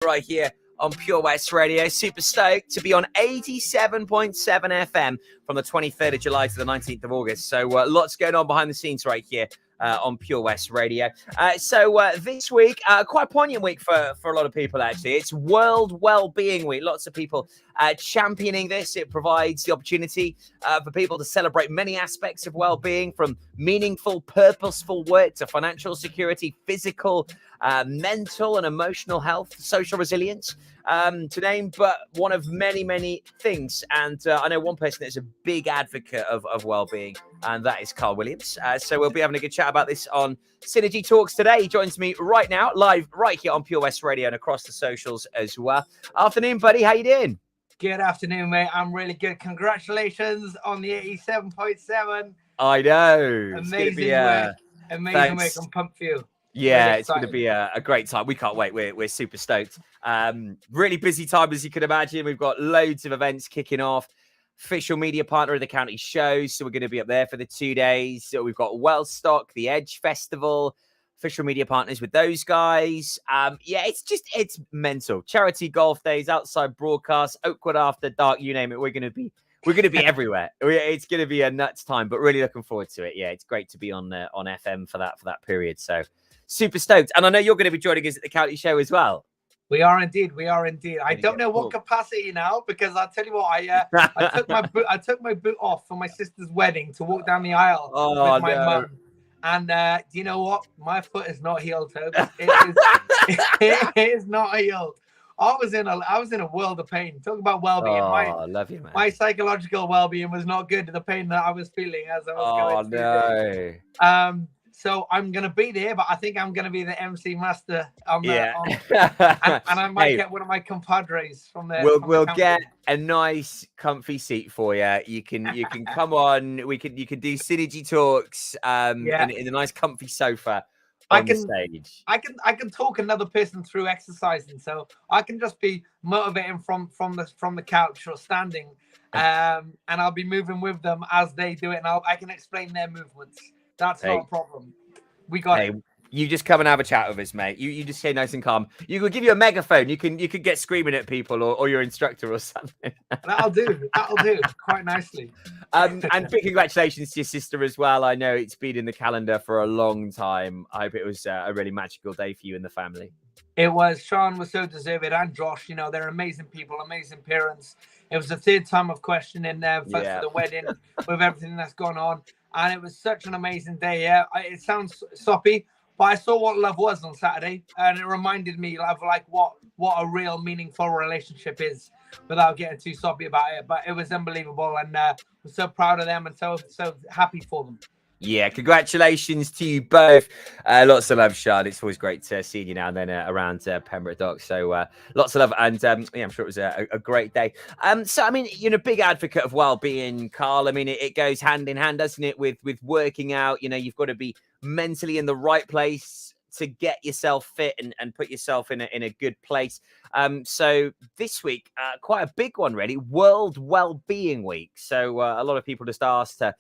right here on Pure West Radio. Super stoked to be on 87.7 FM from the 23rd of July to the 19th of August. So lots going on behind the scenes right here on Pure West Radio. So this week, quite a poignant week for a lot of people, actually. It's World Wellbeing Week. Lots of people championing this. It provides the opportunity for people to celebrate many aspects of well-being, from meaningful, purposeful work to financial security, physical, mental and emotional health, social resilience, to name but one of many, many things. And I know one person that's a big advocate of well-being, and that is Carl Williams. So we'll be having a good chat about this on Synergy Talks today. He joins me right now, live right here on Pure West Radio and across the socials as well. Afternoon, buddy. How you doing? Good afternoon, mate. I'm really good. Congratulations on the 87.7. I know. Amazing work. Amazing work. I'm pumped for you. Yeah, really it's going to be a great time. We can't wait. We're super stoked. Really busy time, as you can imagine. We've got loads of events kicking off. Official media partner of the county shows, so we're going to be up there for the 2 days. So we've got Wellstock, the Edge Festival, official media partners with those guys. Yeah, it's mental. Charity golf days, outside broadcasts, Oakwood After Dark, you name it. We're going to be everywhere. It's going to be a nuts time, but really looking forward to it. Yeah, it's great to be on FM for that period. So super stoked. And I know you're going to be joining us at the county show as well. We are indeed. I don't know what capacity now, because I'll tell you what, I took my boot off for my sister's wedding to walk down the aisle with my mum. And do you know what? My foot is not healed, Toby. It is not healed. I was in a world of pain. Talk about well-being. I love you, man. My psychological well-being was not good. The pain that I was feeling as I was going through this. So I'm going to be there, but I think I'm going to be the MC master. And I might get one of my compadres from there. We'll get a nice, comfy seat for you. You can come on. You can do Synergy Talks in a nice, comfy sofa on the stage. I can talk another person through exercising, so I can just be motivating from the couch or standing, and I'll be moving with them as they do it, and I can explain their movements. That's not a problem. We got it. You just come and have a chat with us, mate. You just stay nice and calm. You could give you a megaphone. You could get screaming at people or your instructor or something. That'll do quite nicely. And big congratulations to your sister as well. I know it's been in the calendar for a long time. I hope it was a really magical day for you and the family. It was. Sean was so deserved, and Josh. You know, they're amazing people, amazing parents. It was the third time of questioning for the wedding with everything that's gone on. And it was such an amazing day. Yeah, it sounds soppy, but I saw what love was on Saturday, and it reminded me of like what a real meaningful relationship is, without getting too soppy about it. But it was unbelievable, and I'm so proud of them and so happy for them. Yeah, congratulations to you both. Lots of love, Sean. It's always great to see you now and then around Pembroke Dock. So lots of love, and I'm sure it was a great day. So, I mean, you're a big advocate of well-being, Carl. I mean, it goes hand in hand, doesn't it, with working out. You know, you've got to be mentally in the right place to get yourself fit and put yourself in a good place. So this week, quite a big one, really, World Wellbeing Week. So a lot of people just asked to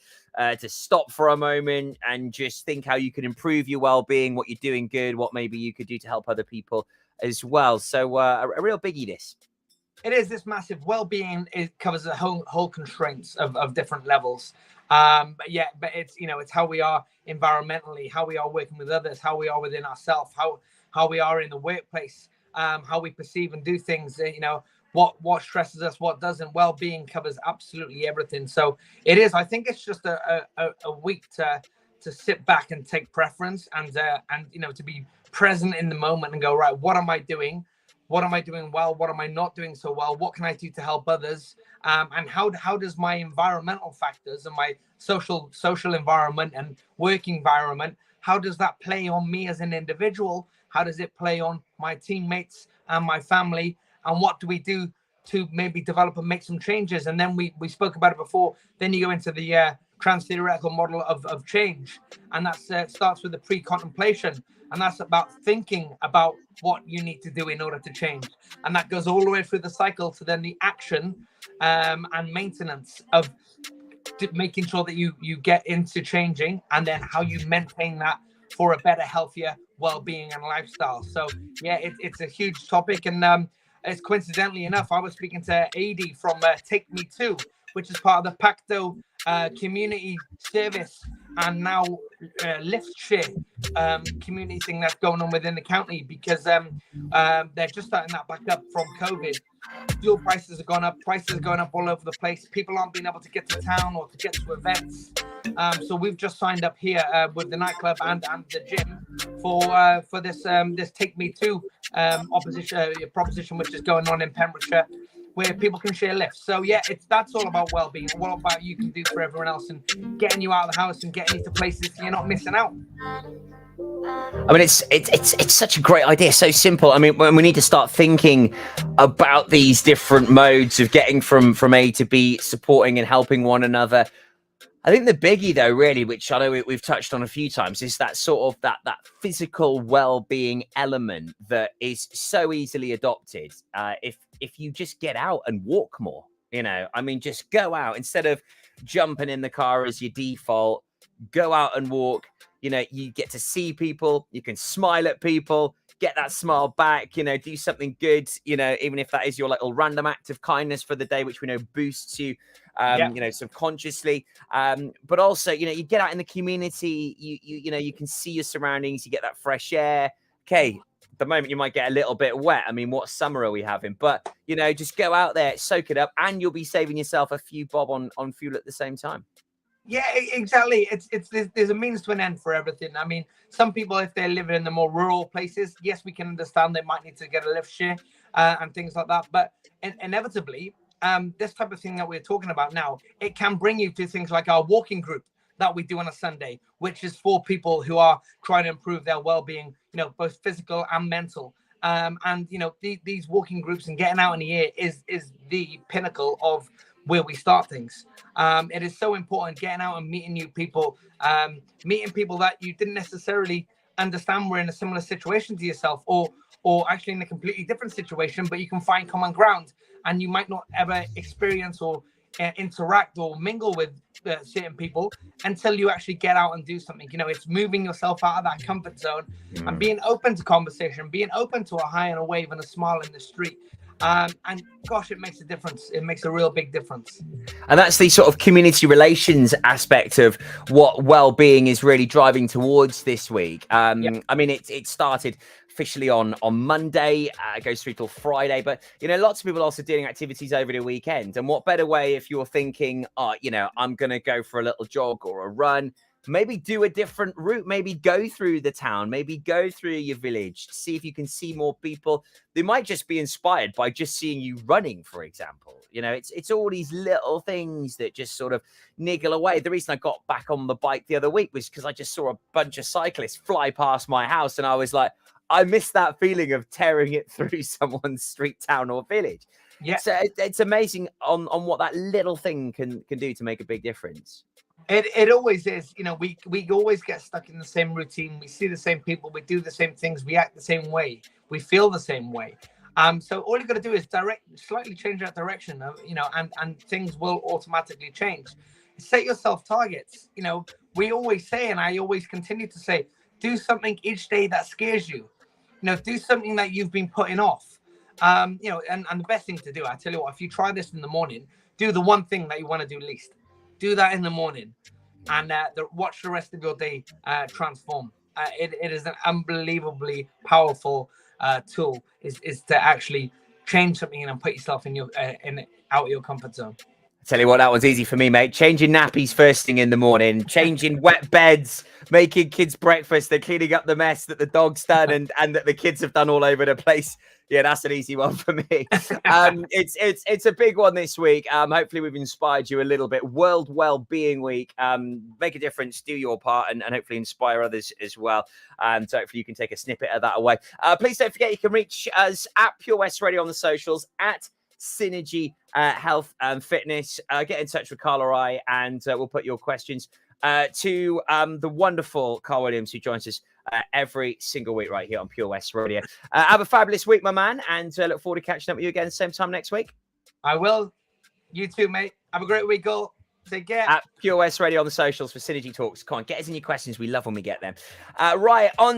stop for a moment and just think how you can improve your well-being, what you're doing good, what maybe you could do to help other people as well. So a real biggie, this. It is this massive well-being. It covers the whole constraints of different levels. But it's, you know, it's how we are environmentally, how we are working with others, how we are within ourselves, how we are in the workplace, how we perceive and do things. You know, what stresses us, what doesn't. Well-being covers absolutely everything. So it is. I think it's just a week to sit back and take preference and you know, to be present in the moment and go, right, what am I doing? What am I doing well? What am I not doing so well? What can I do to help others? And how does my environmental factors and my social environment and work environment, how does that play on me as an individual? How does it play on my teammates and my family? And what do we do to maybe develop and make some changes? And then we spoke about it before. Then you go into the trans-theoretical model of change. And that starts with the pre-contemplation. And that's about thinking about what you need to do in order to change. And that goes all the way through the cycle to then the action and maintenance of making sure that you get into changing, and then how you maintain that for a better, healthier well-being and lifestyle. So yeah, it's a huge topic. And it's coincidentally enough, I was speaking to AD from Take Me To, which is part of the Pacto community service and now lift share community thing that's going on within the county, because they're just starting that back up from COVID. Fuel prices have gone up, prices are going up all over the place. People aren't being able to get to town or to get to events. So we've just signed up here with the nightclub and the gym for this Take Me To proposition, which is going on in Pembrokeshire, where people can share lifts. So yeah, that's all about well-being. What about you can do for everyone else, and getting you out of the house and getting you to places so you're not missing out. I mean, it's such a great idea, so simple. I mean, when we need to start thinking about these different modes of getting from A to B, supporting and helping one another. I think the biggie, though, really, which I know we've touched on a few times, is that sort of that physical well-being element that is so easily adopted. If you just get out and walk more, I mean, just go out instead of jumping in the car as your default. Go out and walk. You get to see people. You can smile at people. Get that smile back. Do something good. Even if that is your little random act of kindness for the day, which we know boosts you. Subconsciously. But also, you get out in the community. You can see your surroundings. You get that fresh air. Okay. At the moment, you might get a little bit wet. I mean, what summer are we having? But, just go out there, soak it up, and you'll be saving yourself a few bob on fuel at the same time. Yeah, exactly. There's a means to an end for everything. I mean, some people, if they're living in the more rural places, yes, we can understand they might need to get a lift share and things like that. But inevitably, this type of thing that we're talking about now, it can bring you to things like our walking group that we do on a Sunday, which is for people who are trying to improve their well-being, both physical and mental. These walking groups and getting out in the air is the pinnacle of where we start things. It is so important getting out and meeting new people, meeting people that you didn't necessarily understand were in a similar situation to yourself, or actually in a completely different situation, but you can find common ground, and you might not ever experience or interact or mingle with certain people until you actually get out and do something. It's moving yourself out of that comfort zone and being open to conversation, being open to a high and a wave and a smile in the street. And gosh, it makes a difference. It makes a real big difference. And that's the sort of community relations aspect of what well-being is really driving towards this week. I mean, it started officially on Monday, it goes through till Friday, but lots of people are also doing activities over the weekend. And what better way if you're thinking, I'm going to go for a little jog or a run, maybe do a different route, maybe go through the town, maybe go through your village, see if you can see more people. They might just be inspired by just seeing you running, for example. It's all these little things that just sort of niggle away. The reason I got back on the bike the other week was because I just saw a bunch of cyclists fly past my house, and I was like, I miss that feeling of tearing it through someone's street, town, or village. Yeah. So it's amazing on what that little thing can do to make a big difference. It always is. We always get stuck in the same routine. We see the same people. We do the same things. We act the same way. We feel the same way. So all you got to do is slightly change that direction, and things will automatically change. Set yourself targets. We always say, and I always continue to say, do something each day that scares you. Do something that you've been putting off. And the best thing to do, I tell you what, if you try this in the morning, do the one thing that you want to do least. Do that in the morning, and watch the rest of your day transform. It is an unbelievably powerful tool. Is to actually change something and put yourself out of your comfort zone. Tell you what, that was easy for me, mate. Changing nappies first thing in the morning, changing wet beds, making kids breakfast, they're cleaning up the mess that the dog's done and that the kids have done all over the place. Yeah, that's an easy one for me. It's a big one this week. Hopefully we've inspired you a little bit. World Wellbeing Week. Make a difference, do your part, and hopefully inspire others as well. So hopefully you can take a snippet of that away. Please don't forget you can reach us at Pure West Radio on the socials, at Synergy Health and Fitness. Get in touch with Carl or I, and we'll put your questions to the wonderful Carl Williams, who joins us every single week right here on Pure West Radio. Have a fabulous week, my man, and look forward to catching up with you again same time next week. I will. You too, mate. Have a great week, all. Take care. At Pure West Radio on the socials for Synergy Talks. Come on, get us in your questions. We love when we get them. Right, on